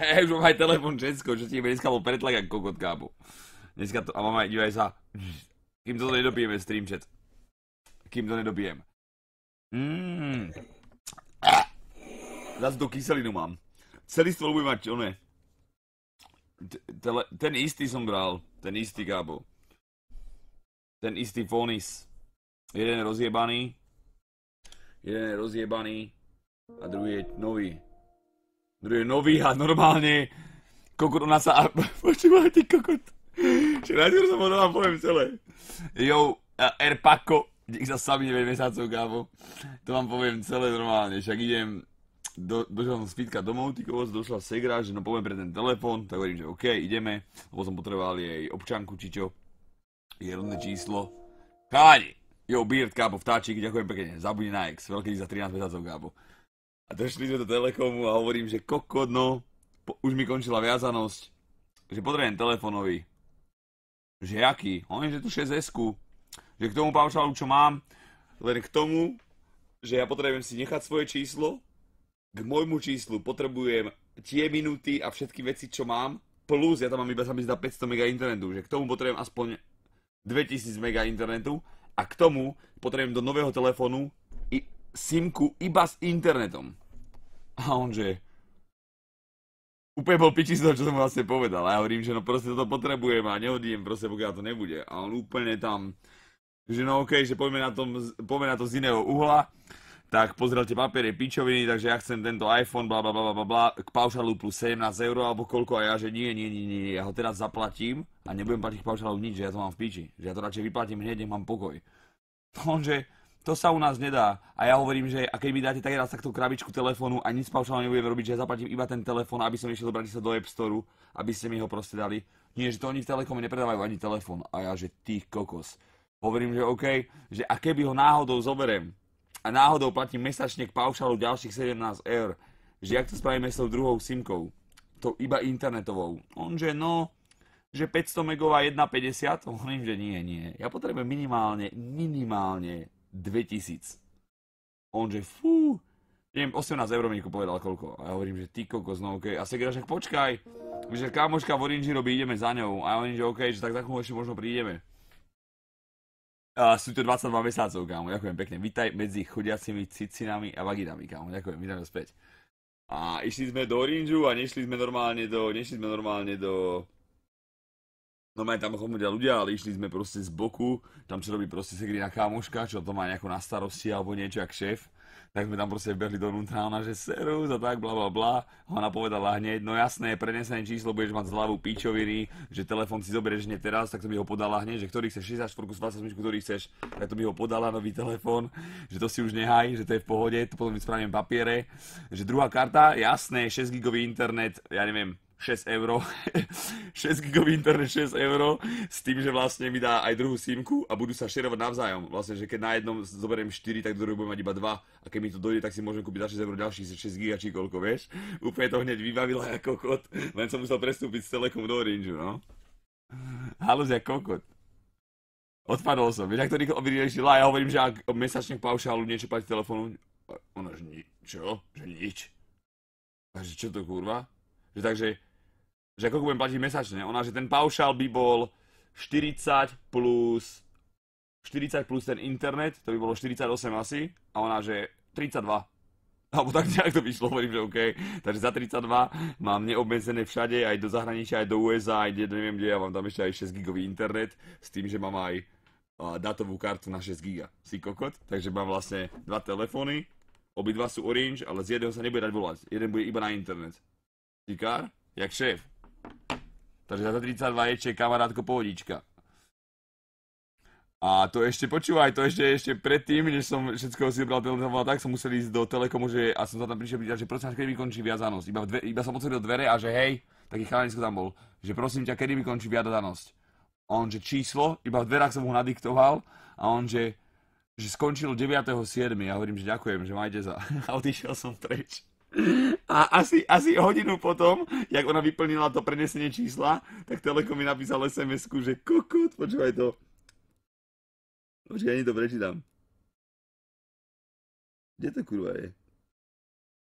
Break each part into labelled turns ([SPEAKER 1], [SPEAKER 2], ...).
[SPEAKER 1] Ja už mám aj telefon Česko, čo ti dneska bol pretlak jak kokot, kámo. Dneska to, a mám aj, dívaj sa, kým to nedobijeme stream chat. Kým to nedobijem. Mmm. Zase tu kyselinu mám. Celý stôl bude mať, one. Ten istý som bral. Ten istý, kábo. Ten istý Fonis. Jeden je rozjebaný. Jeden je rozjebaný. A druhý je nový. Druhý je nový a normálne kokot ona sa... Počúvaj, ty kokot. Čiže najskôr som ho vám poviem celé. Jo, R Paco. Dík za sami 9 mesiacov, kámo. To vám poviem celé normálne. Však idem... Došiel som z fitka domov, ty kokos, došla segra, že no poviem pre ten telefón, tak hovorím, že OK, ideme. Lebo som potreboval jej občanku, či čo. Je rodné číslo. Kádi! Jo, Beard, kábo, vtáčik, ďakujem pekne. Zabudni na X, veľký za 13 mesiacov, kábo. A došli sme do Telekomu a hovorím, že kokot, no, už mi končila viazanosť. Že potrebujem telefónový. Že jaký? On je, že tu 6S-ku. Že k tomu paušalu, čo mám, len k tomu, že ja potrebujem si nechať svoje číslo, k môjmu číslu potrebujem tie minúty a všetky veci, čo mám, plus ja tam mám iba sa mi zdá 500 mega internetu, že k tomu potrebujem aspoň 2000 mega internetu a k tomu potrebujem do nového telefónu simku iba s internetom. A on že... Úplne bol piči z toho, čo som mu vlastne povedal. A ja hovorím, že no proste toto potrebujem a nehodím proste, pokiaľ to nebude. A on úplne tam... Že no okej, že poďme na to z iného uhla. Tak pozrel tie papiere pičoviny, takže ja chcem tento iPhone, bla bla bla bla bla, k paušalu plus 17 eur alebo koľko a ja, že nie, ja ho teraz zaplatím a nebudem platiť paušalu nič, že ja to mám v piči, že ja to radšej vyplatím hneď, nech mám pokoj. On, že to sa u nás nedá a ja hovorím, že a keď mi dáte tak raz takto krabičku telefónu a nič s paušalom nebudem robiť, že ja zaplatím iba ten telefón, aby som išiel do do App Store, aby ste mi ho proste dali. Nie, že to oni v Telekome nepredávajú ani telefón a ja, že ty kokos. Hovorím, že OK, že a keby ho náhodou zoberiem, a náhodou platím mesačne k paušalu ďalších 17 eur, že jak to spravíme s tou druhou simkou, to iba internetovou. On že no, že 500 megová 1,50, hovorím, že nie, ja potrebujem minimálne 2000. On že fú, neviem, 18 eur mi povedal koľko. A ja hovorím, že ty kokos, no okej. A Segra, však počkaj, že kamoška v Orange robí, ideme za ňou. A ja hovorím, že okej, že tak za chvíľu ešte možno prídeme. Sú to 22 mesiacov, kámo, ďakujem pekne. Vítaj medzi chodiacimi cicinami a vaginami, kámo, ďakujem, vítam späť. A išli sme do Orangeu a nešli sme normálne do... Normálne tam chodia ľudia, ale išli sme proste z boku, tam čo robí proste Segrina kámoška, čo to má nejako na starosti alebo niečo jak šéf. Tak sme tam proste vbehli dovnútra, ona že serus a tak bla bla bla. Ona povedala hneď, no jasné, prenesené číslo, budeš mať zľavu píčoviny, že telefón si zoberieš hneď teraz, tak to mi ho podala hneď, že ktorý chceš 64 s 28, ktorý chceš, tak to mi ho podala nový telefón, že to si už nehaj, že to je v pohode, to potom spravím papiere, že druhá karta, jasné, 6 gigový internet, ja neviem, 6 euro, 6 gigový internet 6 euro, s tým, že vlastne mi dá aj druhú simku a budú sa šerovať navzájom. Vlastne, že keď na jednom zoberiem 4, tak do druhého budem mať iba 2 a keď mi to dojde, tak si môžem kúpiť za 6 eur ďalších 6 giga či koľko, vieš. Úplne to hneď vybavila ako kokot, len som musel prestúpiť z Telekom do Orangeu, no. Halus jak kokot. Odpadol som, vieš, ak to rýchlo vyriešila, ja hovorím, že ak mesačne k paušálu niečo platí telefónu, ona, že čo? Že nič. Takže čo to kurva? Že takže že ako budem platiť mesačne. Ona, že ten paušál by bol 40 plus ten internet, to by bolo 48 asi, a ona, že 32. Alebo tak nejak to vyšlo, hovorím, že OK. Takže za 32 mám neobmedzené všade, aj do zahraničia, aj do USA, aj neviem kde, ja mám tam ešte aj 6 gigový internet, s tým, že mám aj datovú kartu na 6 giga. Si kokot, takže mám vlastne dva telefóny, obidva sú Orange, ale z jedného sa nebude dať volať. Jeden bude iba na internet. Tikár? Jak šéf. Takže za 32 ešte kamarátko pohodička. A to ešte, počúvaj, to ešte predtým, než som všetko si vybral telefón, tak som musel ísť do Telekomu, že, a som sa tam prišiel pýtať, že prosím ťa, kedy mi končí viazanosť. Iba som otvoril dvere a že hej, taký chalanisko tam bol, že prosím ťa, kedy mi končí viazanosť. A on, že číslo, iba v dverách som mu nadiktoval a on, že skončilo 9.7. Ja hovorím, že ďakujem, že majte za. A odišiel som preč. A asi hodinu potom, jak ona vyplnila to prenesenie čísla, tak Telekom mi napísal SMS-ku, že kokot, počúvaj to. Počkaj, ani to prečítam. Kde to kurva je?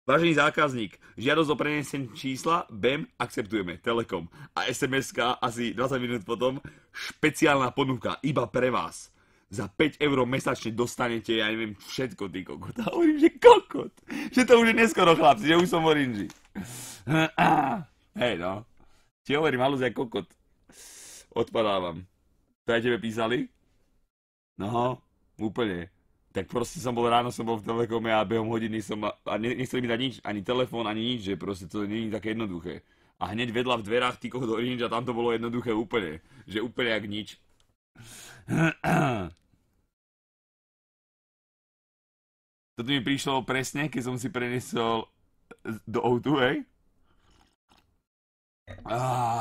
[SPEAKER 1] Vážený zákazník, žiadosť o prenesenie čísla, BEM, akceptujeme, Telekom. A SMS-ka asi 20 minút potom, špeciálna ponuka, iba pre vás. Za 5 € mesačne dostanete, ja neviem, všetko, ty kokot. A hovorím, že kokot. Že to už je neskoro, chlapci, že už som v Oranži. Hej, no. Ti hovorím, halúzia kokot. Odpadávam. To aj tebe písali? No, úplne. Tak proste som bol ráno, som bol v Telekome a behom hodiny som, a nechceli mi dať nič, ani telefón, ani nič, že proste to nie je také jednoduché. A hneď vedľa v dverách ty kokot Orange a tam to bolo jednoduché úplne. Že úplne jak nič. Toto mi prišlo presne, keď som si prenesol do O2, hej?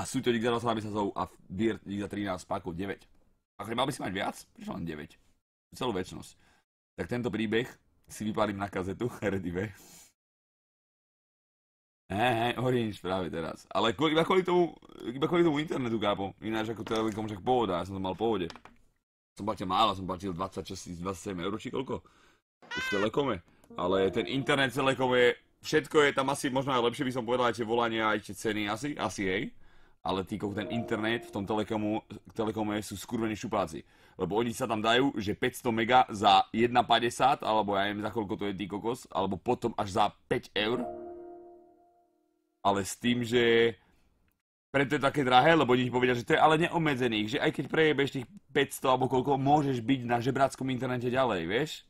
[SPEAKER 1] Súťaž za 8 mesiacov a Dirt za 13 pákov 9. Ako mal by si mať viac? Prišlo len 9. Celú večnosť. Tak tento príbeh si vypálim na kazetu, ready be. Hej, Orange práve teraz. Ale iba kvôli tomu internetu, kápo. Ináč ako Telekom však pohoda, ja som to mal v pohode. Som platil málo, som platil 26 27 € či koľko? V Telekome. Ale ten internet v Telekome, všetko je tam asi, možno aj lepšie by som povedal, aj tie volania, aj tie ceny asi hej. Ale ten internet v tom Telekome sú skurvení šupáci. Lebo oni sa tam dajú, že 500 mega za 1,50, alebo ja neviem za koľko to je ty kokos, alebo potom až za 5 €. Ale s tým, že preto je také drahé, lebo oni ti povedia, že to je ale neobmedzených, že aj keď prejebeš tých 500 alebo koľko, môžeš byť na žebráckom internete ďalej, vieš?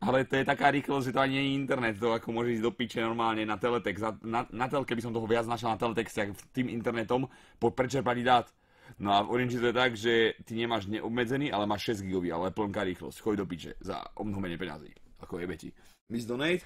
[SPEAKER 1] Ale to je taká rýchlosť, že to ani nie je internet, to ako môže ísť do piče normálne na teletext. Na telke by som toho viac našiel na teletexte, tým internetom po prečerpaní dát. No a v Orange to je tak, že ty nemáš neobmedzený, ale máš 6 GB, ale plnká rýchlosť. Choď do piče za o mnoho menej peňazí. Ako jebe ti. Miss Donate?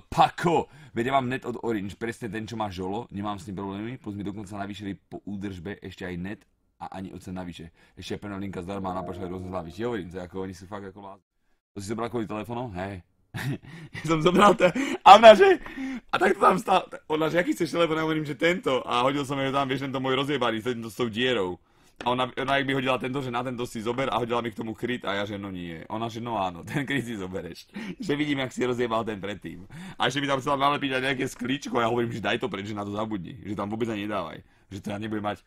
[SPEAKER 1] Pako! Veď ja mám net od Orange, presne ten, čo má žolo, nemám s tým problémy, plus mi dokonca navýšili po údržbe ešte aj net a ani ocen navyše. Ešte je pevná linka zdarma a napášali rôzne zľavy. Ti hovorím, to je ako oni sú fakt ako lázni. To si zobral kvôli telefónom? Hej. Ja som zobral to a ona že a tak to tam stál, ona že aký chceš telefón, ja hovorím, že tento a hodil som ju tam, vieš, tento môj rozjebaný, tento s tou dierou a ona jak by hodila tento, že na tento si zober a hodila mi k tomu kryt a ja že no nie, ona že no áno, ten kryt si zobereš, že vidím, jak si rozjebal ten predtým a ešte by tam chcela nalepiť aj nejaké sklíčko a ja hovorím, že daj to preč, že na to zabudni, že tam vôbec ani nedávaj, že to ja nebudem mať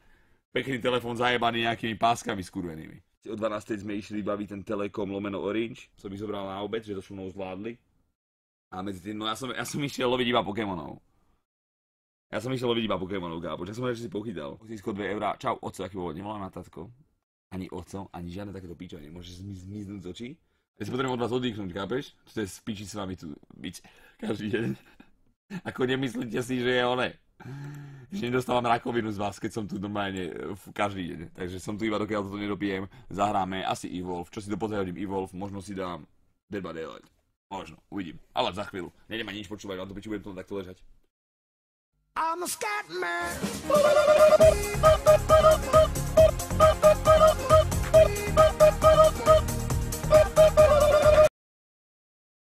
[SPEAKER 1] pekný telefón zajebaný nejakými páskami skurvenými. O 12. sme išli baviť ten Telekom lomeno Orange, som ich zobral na obed, že to so mnou zvládli. A medzi tým, no ja som išiel loviť iba Pokémonov. Gábo, tak som si pochytal. Získo 2 €, čau, oco, taký bol, nevolám na tatko. Ani oco, ani žiadne takéto pičo, nemôžeš zmiznúť z očí. Ja si potrebujem od vás oddychnúť, kápeš? To je spíči s vami tu byť každý deň. Ako nemyslíte si, že je one. Že nedostávam rakovinu z vás, keď som tu normálne každý deň. Takže som tu iba dokiaľ toto nedopijem. Zahráme asi Evolve. Čo si do hodím Evolve, možno si dám Dead by Daylight. Možno, uvidím. Ale za chvíľu. Nejdem ani nič počúvať, vám to piči, budem to takto ležať. I'm a scat man.